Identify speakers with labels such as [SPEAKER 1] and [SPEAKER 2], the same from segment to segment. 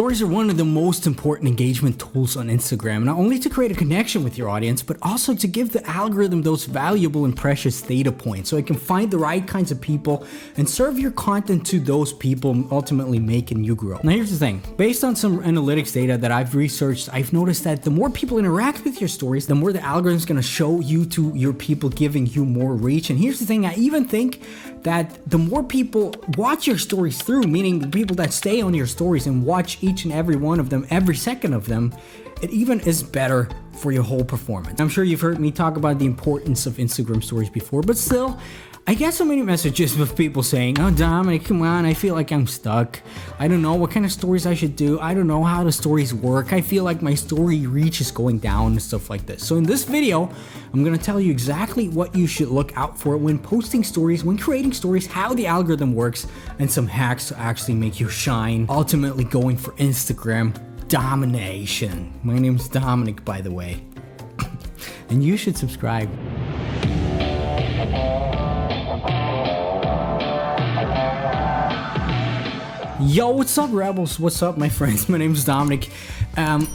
[SPEAKER 1] Stories are one of the most important engagement tools on Instagram, not only to create a connection with your audience, but also to give the algorithm those valuable and precious data points so it can find the right kinds of people and serve your content to those people, ultimately making you grow. Now here's the thing, based on some analytics data that I've researched, I've noticed that the more people interact with your stories, the more the algorithm is going to show you to your people, giving you more reach. And here's the thing, I even think that the more people watch your stories through, meaning the people that stay on your stories and watch each and every one of them, every second of them, it even is better for your whole performance. I'm sure you've heard me talk about the importance of Instagram stories before, but still, I get so many messages with people saying, "Oh, Dominic, come on, I feel like I'm stuck. I don't know what kind of stories I should do. I don't know how the stories work. I feel like my story reach is going down," and stuff like this. So in this video, I'm gonna tell you exactly what you should look out for when posting stories, when creating stories, how the algorithm works, and some hacks to actually make you shine, ultimately going for Instagram domination. My name's Dominic, by the way, and you should subscribe. Yo, what's up, rebels? What's up, my friends? My name is Dominic, and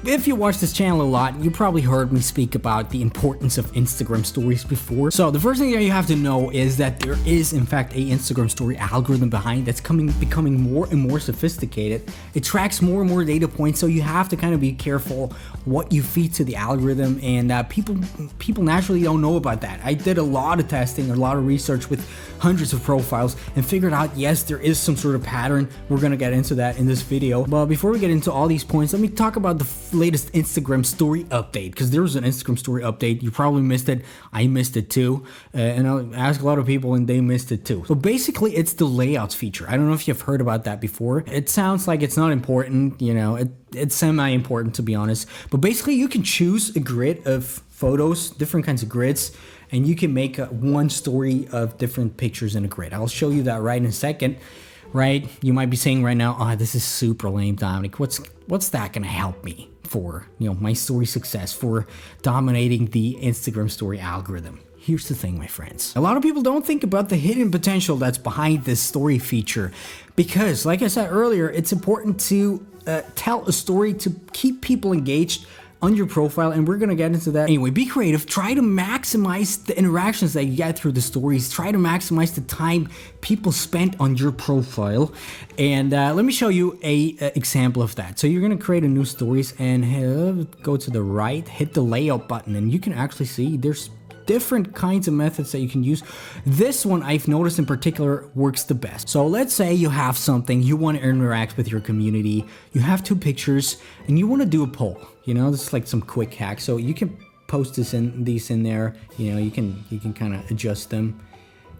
[SPEAKER 1] if you watch this channel a lot, you probably heard me speak about the importance of Instagram stories before. So the first thing that you have to know is that there is, in fact, a Instagram story algorithm behind that's becoming more and more sophisticated. It tracks more and more data points, so you have to kind of be careful what you feed to the algorithm, and people naturally don't know about that. I did a lot of testing, a lot of research with hundreds of profiles, and figured out, yes, there is some sort of pattern. We're gonna get into that in this video. But before we get into all these points, let me talk about the latest Instagram story update, because there was an Instagram story update. You probably missed it. I missed it too, and I asked a lot of people and they missed it too. So basically, it's the layouts feature. I don't know if you've heard about that before. It sounds like it's not important, you know, it's semi-important, to be honest, but basically you can choose a grid of photos, different kinds of grids, and you can make one story of different pictures in a grid. I'll show you that right in a second. Right? You might be saying right now, "Oh, this is super lame, Dominic. What's that gonna help me for, you know, my story success, for dominating the Instagram story algorithm?" Here's the thing, my friends. A lot of people don't think about the hidden potential that's behind this story feature, because, like I said earlier, it's important to tell a story to keep people engaged on your profile, and we're gonna get into that. Anyway, be creative. Try to maximize the interactions that you get through the stories. Try to maximize the time people spent on your profile. And let me show you a example of that. So you're gonna create a new stories and go to the right, hit the layout button, and you can actually see there's different kinds of methods that you can use. This one I've noticed in particular works the best. So let's say you have something, you want to interact with your community, you have two pictures, and you want to do a poll. You know, this is like some quick hack. So you can post these in there. You know, you can kind of adjust them.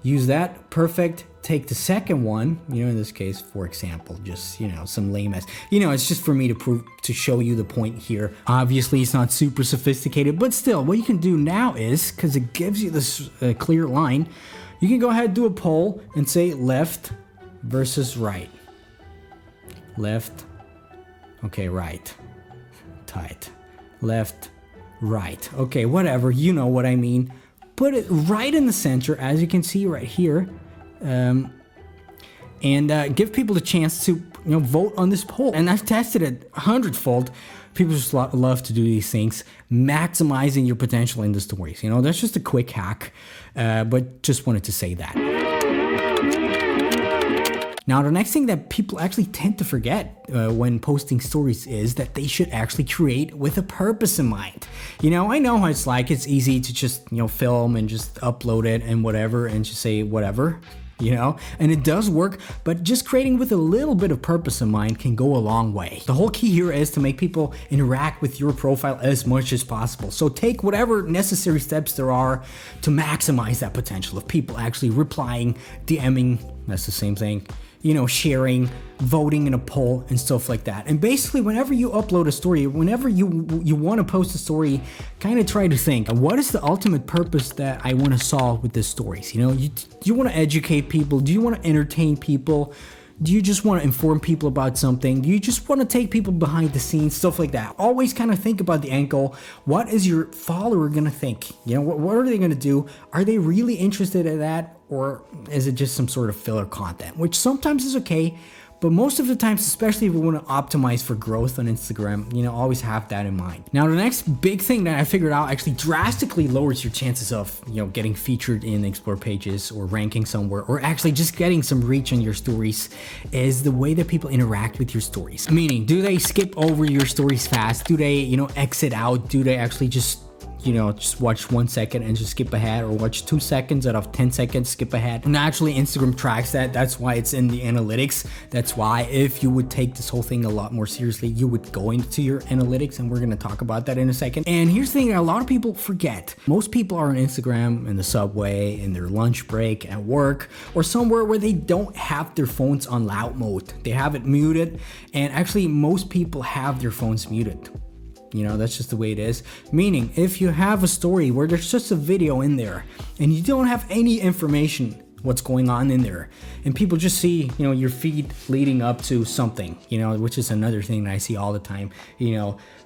[SPEAKER 1] Use that, perfect. Take the second one, you know, in this case, for example, just, you know, some lame ass, you know, it's just for me to show you the point here. Obviously, it's not super sophisticated, but still, what you can do now is, because it gives you this clear line, you can go ahead and do a poll and say left versus right. Left, okay, right, tight. Left, right, okay, whatever, you know what I mean. Put it right in the center, as you can see right here, and give people the chance to, you know, vote on this poll. And I've tested it 100-fold. People just love to do these things, maximizing your potential in the stories. You know, that's just a quick hack, but just wanted to say that. Now, the next thing that people actually tend to forget when posting stories is that they should actually create with a purpose in mind. You know, I know how it's like. It's easy to just, you know, film and just upload it and whatever and just say whatever, you know, and it does work, but just creating with a little bit of purpose in mind can go a long way. The whole key here is to make people interact with your profile as much as possible. So take whatever necessary steps there are to maximize that potential of people actually replying, DMing, that's the same thing, you know, sharing, voting in a poll and stuff like that. And basically, whenever you upload a story, whenever you want to post a story, kind of try to think, what is the ultimate purpose that I want to solve with this stories? You know, do you want to educate people? Do you want to entertain people? Do you just want to inform people about something? Do you just want to take people behind the scenes? Stuff like that. Always kind of think about the end goal. What is your follower going to think? You know, what are they going to do? Are they really interested in that? Or is it just some sort of filler content? Which sometimes is okay, But most of the times, especially if we want to optimize for growth on Instagram, always have that in mind. Now, the next big thing that I figured out actually drastically lowers your chances of, getting featured in Explore pages or ranking somewhere, or actually just getting some reach on your stories, is the way that people interact with your stories. Meaning, do they skip over your stories fast? Do they, exit out? Do they actually just watch 1 second and just skip ahead, or watch 2 seconds out of 10 seconds, skip ahead? Naturally, Instagram tracks that. That's why it's in the analytics. That's why if you would take this whole thing a lot more seriously, you would go into your analytics, and we're going to talk about that in a second. And here's the thing that a lot of people forget. Most people are on Instagram in the subway, in their lunch break, at work, or somewhere where they don't have their phones on loud mode. They have it muted, and actually most people have their phones muted. That's just the way it is. Meaning, if you have a story where there's just a video in there and you don't have any information what's going on in there, and people just see, your feed leading up to something, which is another thing that I see all the time.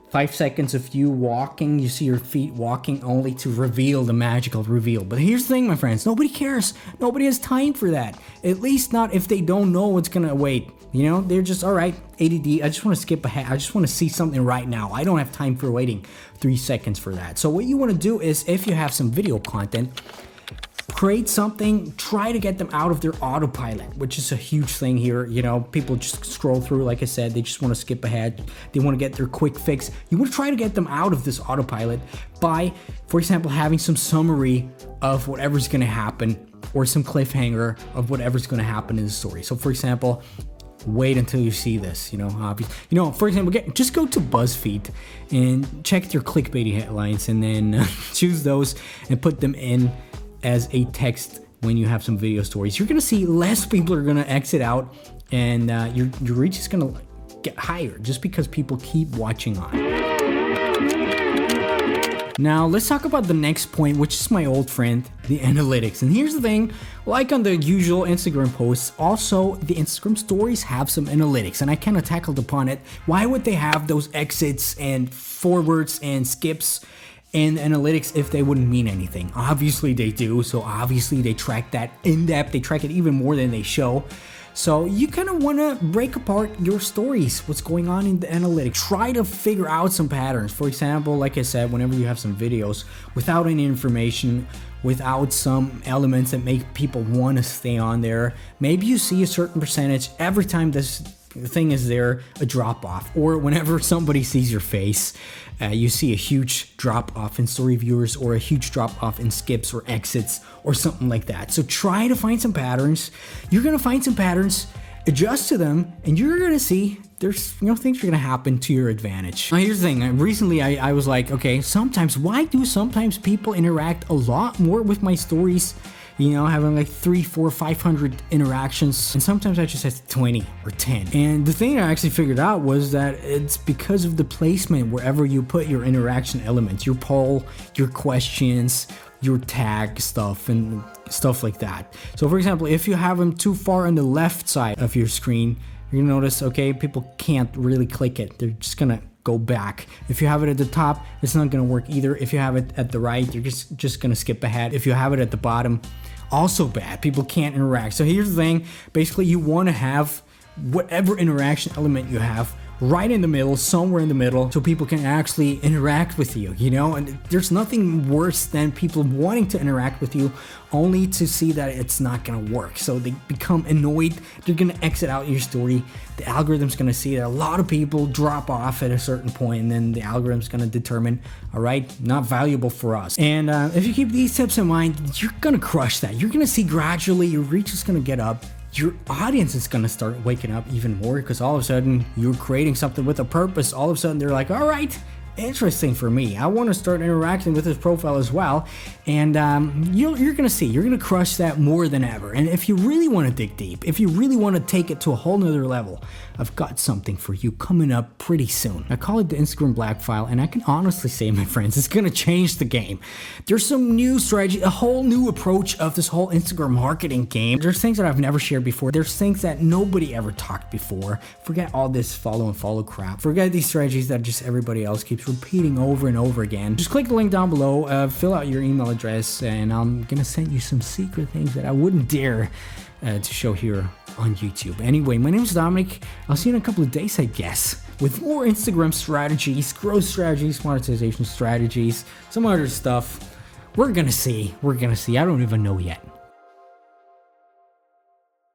[SPEAKER 1] 5 seconds of you walking, you see your feet walking only to reveal the magical reveal. But here's the thing, my friends, nobody cares. Nobody has time for that. At least not if they don't know what's gonna await. They're just, all right, ADD, I just want to skip ahead. I just want to see something right now. I don't have time for waiting 3 seconds for that. So what you want to do is, if you have some video content, create something, try to get them out of their autopilot, which is a huge thing here. People just scroll through, like I said, they just want to skip ahead. They want to get their quick fix. You want to try to get them out of this autopilot by, for example, having some summary of whatever's going to happen, or some cliffhanger of whatever's going to happen in the story. So for example, wait until you see this, for example, just go to BuzzFeed and check their clickbaity headlines, and then choose those and put them in as a text when you have some video stories. You're gonna see less people are gonna exit out, and your reach is gonna get higher just because people keep watching on. Now, let's talk about the next point, which is my old friend, the analytics. And here's the thing, like on the usual Instagram posts, also the Instagram stories have some analytics, and I kind of tackled upon it. Why would they have those exits and forwards and skips in analytics if they wouldn't mean anything? Obviously they do, so obviously they track that in depth. They track it even more than they show. So you kind of want to break apart your stories, what's going on in the analytics. Try to figure out some patterns. For example, like I said, whenever you have some videos without any information, without some elements that make people want to stay on there, maybe you see a certain percentage every time this thing is there, a drop off, or whenever somebody sees your face, you see a huge drop off in story viewers, or a huge drop off in skips or exits or something like that. So try to find some patterns. You're gonna find some patterns, adjust to them, and you're gonna see there's things are gonna happen to your advantage. Now here's the thing, recently I was like, okay, why do sometimes people interact a lot more with my stories, having like 300, 400, 500 interactions, and sometimes I just have 20 or 10. And the thing I actually figured out was that it's because of the placement wherever you put your interaction elements, your poll, your questions, your tag stuff, and stuff like that. So for example, if you have them too far on the left side of your screen, you're gonna notice, okay, people can't really click it. They're just gonna go back. If you have it at the top, it's not gonna work either. If you have it at the right, you're just gonna skip ahead. If you have it at the bottom, also bad. People can't interact. So here's the thing, basically you want to have whatever interaction element you have right in the middle, somewhere in the middle, so people can actually interact with you, and there's nothing worse than people wanting to interact with you only to see that it's not gonna work. So they become annoyed, they're gonna exit out your story, the algorithm's gonna see that a lot of people drop off at a certain point, and then the algorithm's gonna determine, all right, not valuable for us. And if you keep these tips in mind, you're gonna crush that. You're gonna see gradually your reach is gonna get up. Your audience is gonna start waking up even more, because all of a sudden you're creating something with a purpose. All of a sudden they're like, all right, interesting for me. I want to start interacting with this profile as well. And you're gonna crush that more than ever. And if you really want to dig deep, if you really want to take it to a whole nother level, I've got something for you coming up pretty soon. I call it the Instagram Black File, and I can honestly say, my friends, it's gonna change the game. There's some new strategy, a whole new approach of this whole Instagram marketing game. There's things that I've never shared before. There's things that nobody ever talked before. Forget all this follow crap. Forget these strategies that just everybody else keeps repeating over and over again. Just click the link down below, fill out your email address, and I'm gonna send you some secret things that I wouldn't dare to show here on YouTube. Anyway, my name is Dominic. I'll see you in a couple of days, I guess, with more Instagram strategies, growth strategies, monetization strategies, some other stuff. We're gonna see. I don't even know yet.